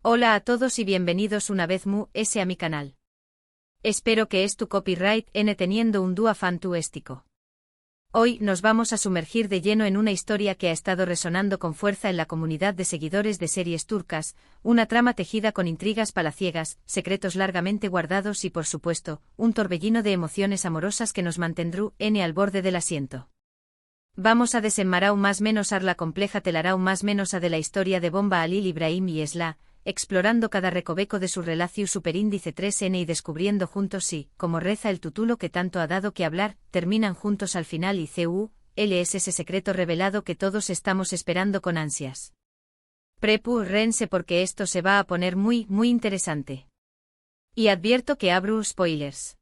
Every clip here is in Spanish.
Hola a todos y bienvenidos una vez más a mi canal. Espero que tu copyright n teniendo un dúo fantástico. Hoy nos vamos a sumergir de lleno en una historia que ha estado resonando con fuerza en la comunidad de seguidores de series turcas, una trama tejida con intrigas palaciegas, secretos largamente guardados y por supuesto, un torbellino de emociones amorosas que nos mantendrá al borde del asiento. Vamos a desenmarcar más menos la compleja telaraña más menos de la historia de Bomba Halil Ibrahim y Esla, explorando cada recoveco de su relación superíndice 3N y descubriendo juntos si, como reza el título que tanto ha dado que hablar, terminan juntos al final y es ese secreto revelado que todos estamos esperando con ansias. Prepárense porque esto se va a poner muy interesante. Y advierto que abro spoilers.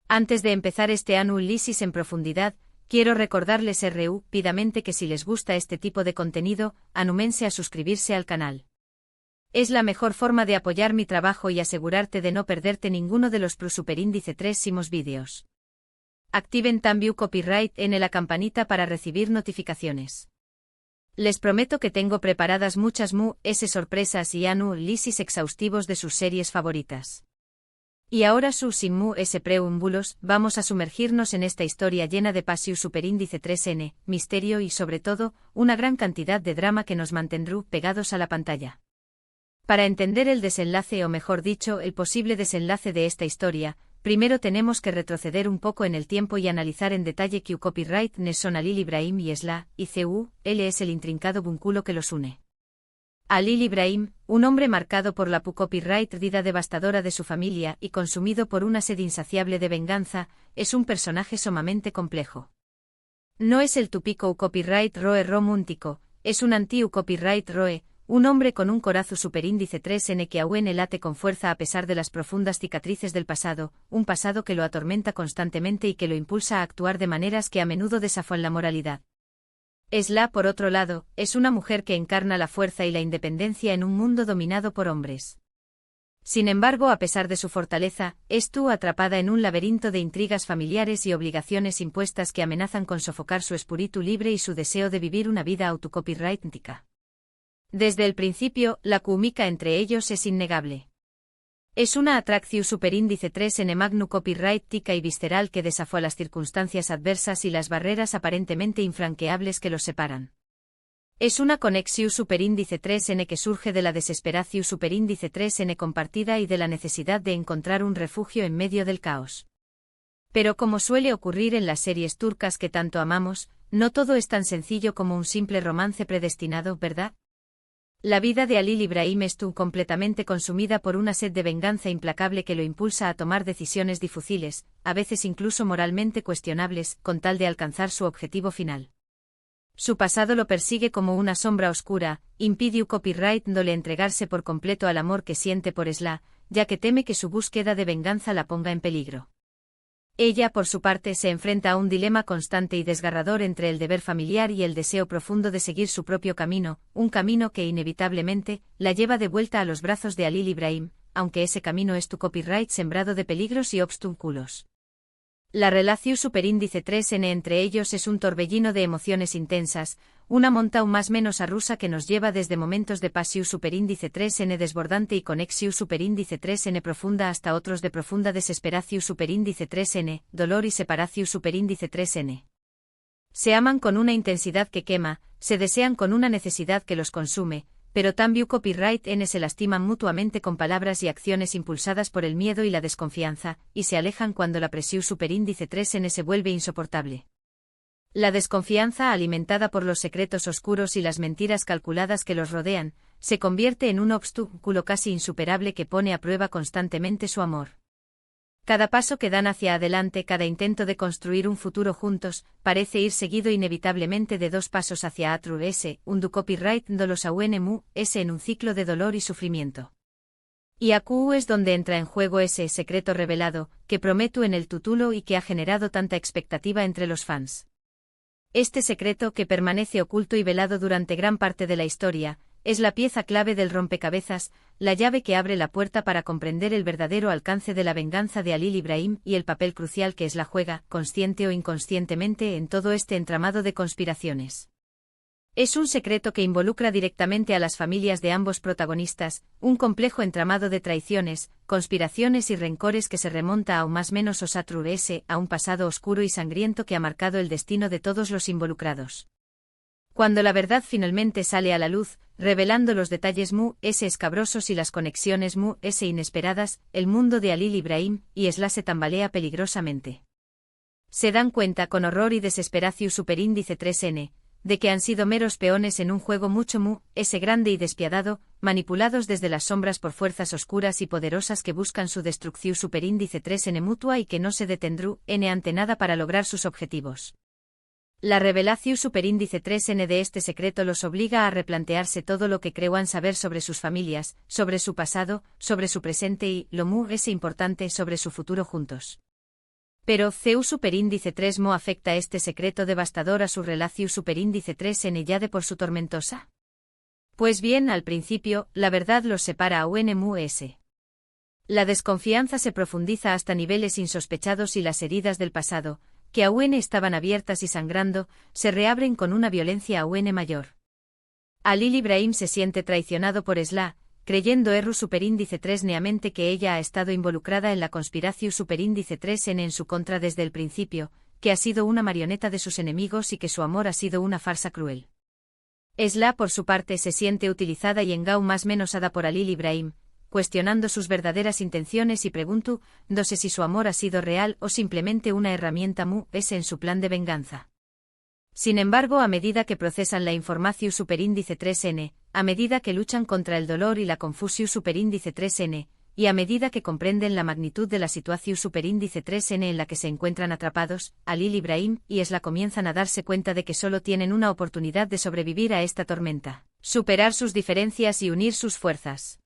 Antes de empezar este análisis en profundidad, quiero recordarles rápidamente que si les gusta este tipo de contenido, anúmense a suscribirse al canal. Es la mejor forma de apoyar mi trabajo y asegurarte de no perderte ninguno de los superíndice 3 vídeos. Activen también copyright en la campanita para recibir notificaciones. Les prometo que tengo preparadas muchas sorpresas y análisis exhaustivos de sus series favoritas. Y ahora sin preámbulos, vamos a sumergirnos en esta historia llena de pasión superíndice 3N, misterio y sobre todo, una gran cantidad de drama que nos mantendrá pegados a la pantalla. Para entender el desenlace o mejor dicho, el posible desenlace de esta historia, primero tenemos que retroceder un poco en el tiempo y analizar en detalle que copyright ne son Halil Ibrahim y Esla, y él es el intrincado vínculo que los une. Halil Ibrahim, un hombre marcado por la copyright vida devastadora de su familia y consumido por una sed insaciable de venganza, es un personaje sumamente complejo. No es el típico copyright roe romántico, es un anti-copyright roe, un hombre con un corazón superíndice 3N que aún late con fuerza a pesar de las profundas cicatrices del pasado, un pasado que lo atormenta constantemente y que lo impulsa a actuar de maneras que a menudo desafían la moralidad. Esla, por otro lado, es una mujer que encarna la fuerza y la independencia en un mundo dominado por hombres. Sin embargo, a pesar de su fortaleza, atrapada en un laberinto de intrigas familiares y obligaciones impuestas que amenazan con sofocar su espíritu libre y su deseo de vivir una vida autocopyrightica. Desde el principio, la química entre ellos es innegable. Es una atracción superíndice 3N magnu copyrightica y visceral que desafía las circunstancias adversas y las barreras aparentemente infranqueables que los separan. Es una conexión superíndice 3N que surge de la desesperación superíndice 3N compartida y de la necesidad de encontrar un refugio en medio del caos. Pero como suele ocurrir en las series turcas que tanto amamos, no todo es tan sencillo como un simple romance predestinado, ¿verdad? La vida de Halil Ibrahim estuvo completamente consumida por una sed de venganza implacable que lo impulsa a tomar decisiones difíciles, a veces incluso moralmente cuestionables, con tal de alcanzar su objetivo final. Su pasado lo persigue como una sombra oscura, impide copyright dándole entregarse por completo al amor que siente por Esla, ya que teme que su búsqueda de venganza la ponga en peligro. Ella, por su parte, se enfrenta a un dilema constante y desgarrador entre el deber familiar y el deseo profundo de seguir su propio camino, un camino que inevitablemente la lleva de vuelta a los brazos de Halil Ibrahim, aunque ese camino es copyright sembrado de peligros y obstáculos. La relación superíndice 3N entre ellos es un torbellino de emociones intensas, una montaña más menos rusa que nos lleva desde momentos de pasión superíndice 3N desbordante y conexión superíndice 3N profunda hasta otros de profunda desesperación superíndice 3N, dolor y separación superíndice 3N. Se aman con una intensidad que quema, se desean con una necesidad que los consume, pero también copyright N se lastiman mutuamente con palabras y acciones impulsadas por el miedo y la desconfianza, y se alejan cuando la presión superíndice 3N se vuelve insoportable. La desconfianza, alimentada por los secretos oscuros y las mentiras calculadas que los rodean, se convierte en un obstáculo casi insuperable que pone a prueba constantemente su amor. Cada paso que dan hacia adelante, cada intento de construir un futuro juntos, parece ir seguido inevitablemente de dos pasos hacia atrás, un copyright dolos aunmu, en un ciclo de dolor y sufrimiento. Y aquí es donde entra en juego ese secreto revelado, que prometo en el título y que ha generado tanta expectativa entre los fans. Este secreto, que permanece oculto y velado durante gran parte de la historia, es la pieza clave del rompecabezas, la llave que abre la puerta para comprender el verdadero alcance de la venganza de Halil Ibrahim y el papel crucial que Esla juega, consciente o inconscientemente, en todo este entramado de conspiraciones. Es un secreto que involucra directamente a las familias de ambos protagonistas, un complejo entramado de traiciones, conspiraciones y rencores que se remonta a más menos Osatrur S, a un pasado oscuro y sangriento que ha marcado el destino de todos los involucrados. Cuando la verdad finalmente sale a la luz, revelando los detalles escabrosos y las conexiones inesperadas, el mundo de Halil Ibrahim y Esla se tambalea peligrosamente. Se dan cuenta con horror y desesperación superíndice 3N, de que han sido meros peones en un juego mucho grande y despiadado, manipulados desde las sombras por fuerzas oscuras y poderosas que buscan su destrucción superíndice 3N mutua y que no se detendrú ante nada para lograr sus objetivos. La revelación superíndice 3N de este secreto los obliga a replantearse todo lo que creían saber sobre sus familias, sobre su pasado, sobre su presente y, lo importante, sobre su futuro juntos. Pero CU superíndice 3 afecta este secreto devastador a su relación superíndice 3N ya de por su tormentosa. Pues bien, al principio, la verdad los separa a UNMUS. La desconfianza se profundiza hasta niveles insospechados y las heridas del pasado, que aún estaban abiertas y sangrando, se reabren con una violencia aún mayor. Halil Ibrahim se siente traicionado por Esla, creyendo Erru superíndice 3 neamente que ella ha estado involucrada en la conspiración superíndice 3N en su contra desde el principio, que ha sido una marioneta de sus enemigos y que su amor ha sido una farsa cruel. Esla por su parte se siente utilizada y engau más menosada por Halil Ibrahim, cuestionando sus verdaderas intenciones y preguntándose si su amor ha sido real o simplemente una herramienta en su plan de venganza. Sin embargo, a medida que procesan la información superíndice 3N, a medida que luchan contra el dolor y la confusión superíndice 3N, y a medida que comprenden la magnitud de la situación superíndice 3N en la que se encuentran atrapados, Halil Ibrahim y Esla comienzan a darse cuenta de que solo tienen una oportunidad de sobrevivir a esta tormenta, superar sus diferencias y unir sus fuerzas.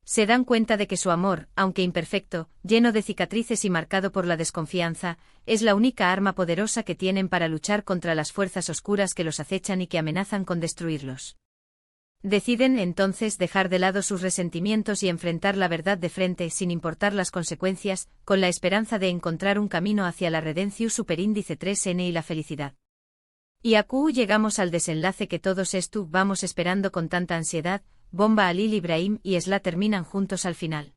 Se dan cuenta de que su amor, aunque imperfecto, lleno de cicatrices y marcado por la desconfianza, es la única arma poderosa que tienen para luchar contra las fuerzas oscuras que los acechan y que amenazan con destruirlos. Deciden entonces dejar de lado sus resentimientos y enfrentar la verdad de frente sin importar las consecuencias, con la esperanza de encontrar un camino hacia la redención superíndice 3N y la felicidad. Y aquí llegamos al desenlace que todos vamos esperando con tanta ansiedad. Bomba Halil Ibrahim y Esla terminan juntos al final.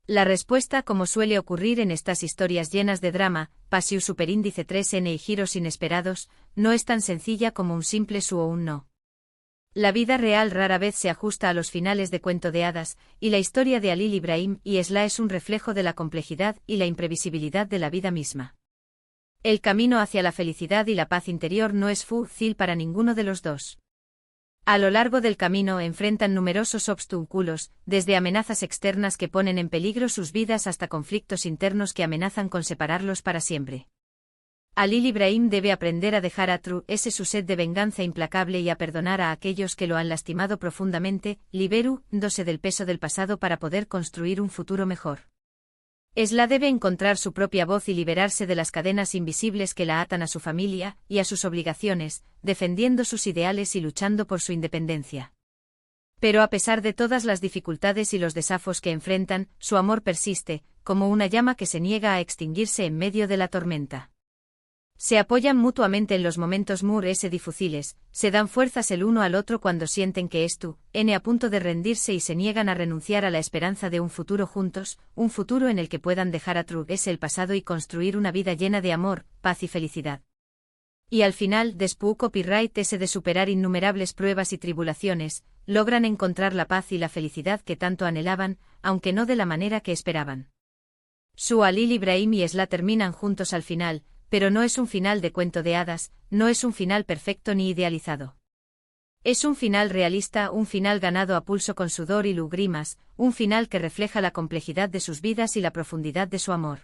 La respuesta, como suele ocurrir en estas historias llenas de drama, pasión superíndice 3N y giros inesperados, no es tan sencilla como un simple sí o un no. La vida real rara vez se ajusta a los finales de cuento de hadas, y la historia de Halil Ibrahim y Esla es un reflejo de la complejidad y la imprevisibilidad de la vida misma. El camino hacia la felicidad y la paz interior no es fácil para ninguno de los dos. A lo largo del camino enfrentan numerosos obstáculos, desde amenazas externas que ponen en peligro sus vidas hasta conflictos internos que amenazan con separarlos para siempre. Halil Ibrahim debe aprender a dejar su sed de venganza implacable y a perdonar a aquellos que lo han lastimado profundamente, liberándose del peso del pasado para poder construir un futuro mejor. Esla debe encontrar su propia voz y liberarse de las cadenas invisibles que la atan a su familia y a sus obligaciones, defendiendo sus ideales y luchando por su independencia. Pero a pesar de todas las dificultades y los desafíos que enfrentan, su amor persiste, como una llama que se niega a extinguirse en medio de la tormenta. Se apoyan mutuamente en los momentos difíciles, se dan fuerzas el uno al otro cuando sienten que a punto de rendirse y se niegan a renunciar a la esperanza de un futuro juntos, un futuro en el que puedan dejar el pasado y construir una vida llena de amor, paz y felicidad. Y al final, después copyright de superar innumerables pruebas y tribulaciones, logran encontrar la paz y la felicidad que tanto anhelaban, aunque no de la manera que esperaban. Halil Ibrahim y Esla terminan juntos al final, pero no es un final de cuento de hadas, no es un final perfecto ni idealizado. Es un final realista, un final ganado a pulso con sudor y lágrimas, un final que refleja la complejidad de sus vidas y la profundidad de su amor.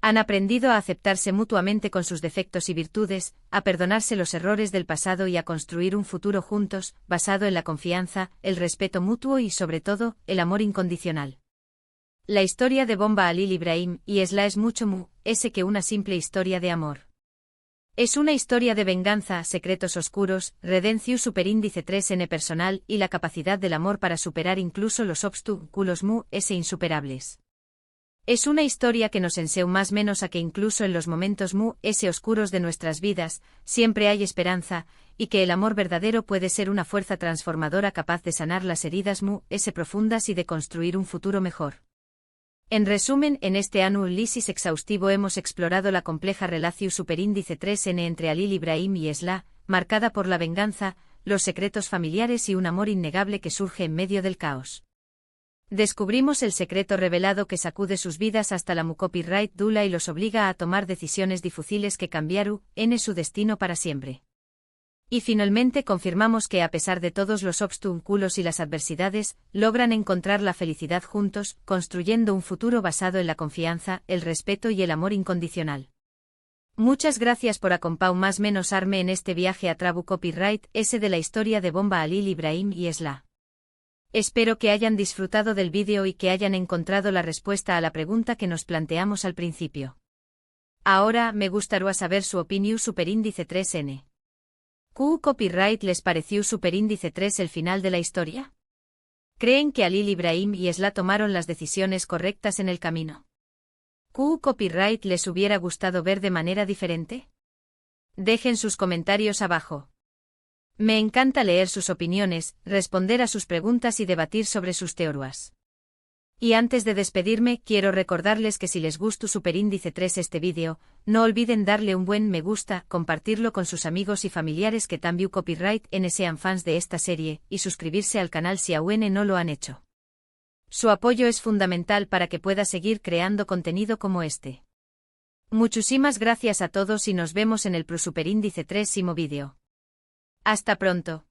Han aprendido a aceptarse mutuamente con sus defectos y virtudes, a perdonarse los errores del pasado y a construir un futuro juntos, basado en la confianza, el respeto mutuo y sobre todo, el amor incondicional. La historia de Bomba Halil Ibrahim y Esla es mucho que una simple historia de amor. Es una historia de venganza, secretos oscuros, redención superíndice 3N personal y la capacidad del amor para superar incluso los obstáculos insuperables. Es una historia que nos enseña más menos a que incluso en los momentos oscuros de nuestras vidas, siempre hay esperanza, y que el amor verdadero puede ser una fuerza transformadora capaz de sanar las heridas profundas y de construir un futuro mejor. En resumen, en este análisis exhaustivo hemos explorado la compleja relación superíndice 3N entre Halil Ibrahim y Esla, marcada por la venganza, los secretos familiares y un amor innegable que surge en medio del caos. Descubrimos el secreto revelado que sacude sus vidas hasta la copyright dula y los obliga a tomar decisiones difíciles que cambiaron su destino para siempre. Y finalmente confirmamos que a pesar de todos los obstáculos y las adversidades, logran encontrar la felicidad juntos, construyendo un futuro basado en la confianza, el respeto y el amor incondicional. Muchas gracias por acompañarme en este viaje a Trabu Copyright de la historia de Bomba Halil Ibrahim y Esla. Espero que hayan disfrutado del vídeo y que hayan encontrado la respuesta a la pregunta que nos planteamos al principio. Ahora me gustaría saber su opinión superíndice 3N. ¿Qué copyright les pareció superíndice 3 el final de la historia? ¿Creen que Halil Ibrahim y Esla tomaron las decisiones correctas en el camino? ¿Qué copyright les hubiera gustado ver de manera diferente? Dejen sus comentarios abajo. Me encanta leer sus opiniones, responder a sus preguntas y debatir sobre sus teorías. Y antes de despedirme, quiero recordarles que si les gustó superíndice 3 este vídeo, no olviden darle un buen me gusta, compartirlo con sus amigos y familiares que también copyright sean fans de esta serie, y suscribirse al canal si aún no lo han hecho. Su apoyo es fundamental para que pueda seguir creando contenido como este. Muchísimas gracias a todos y nos vemos en el superíndice 3 vídeo. Hasta pronto.